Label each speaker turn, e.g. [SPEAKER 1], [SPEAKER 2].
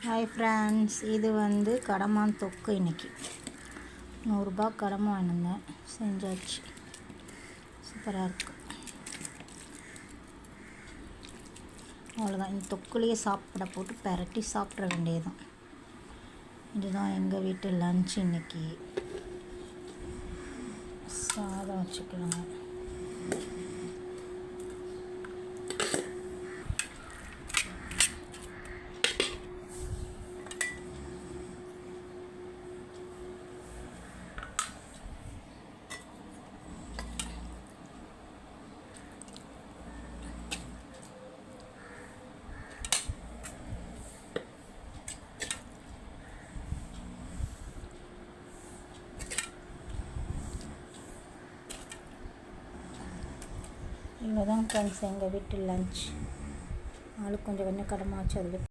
[SPEAKER 1] Hi friends, இது வந்து கடமான் தொக்கு. இன்றைக்கி 100 ரூபா கடமை வாங்கினேன், செஞ்சாச்சு. சூப்பராக இருக்குது. அவ்வளோதான், இந்த தொக்குலேயே சாப்பிட போட்டு பெரட்டி சாப்பிட்ற வேண்டியதுதான். இதுதான் எங்கள் வீட்டு லன்ச். இன்றைக்கி சாதம் வச்சுக்கலாம். இவ்வளோதான் ஃப்ரெண்ட்ஸ் எங்கள் வீட்டு லன்ச். ஆளுக்கு கொஞ்சம் கடமை ஆச்சு. அதில்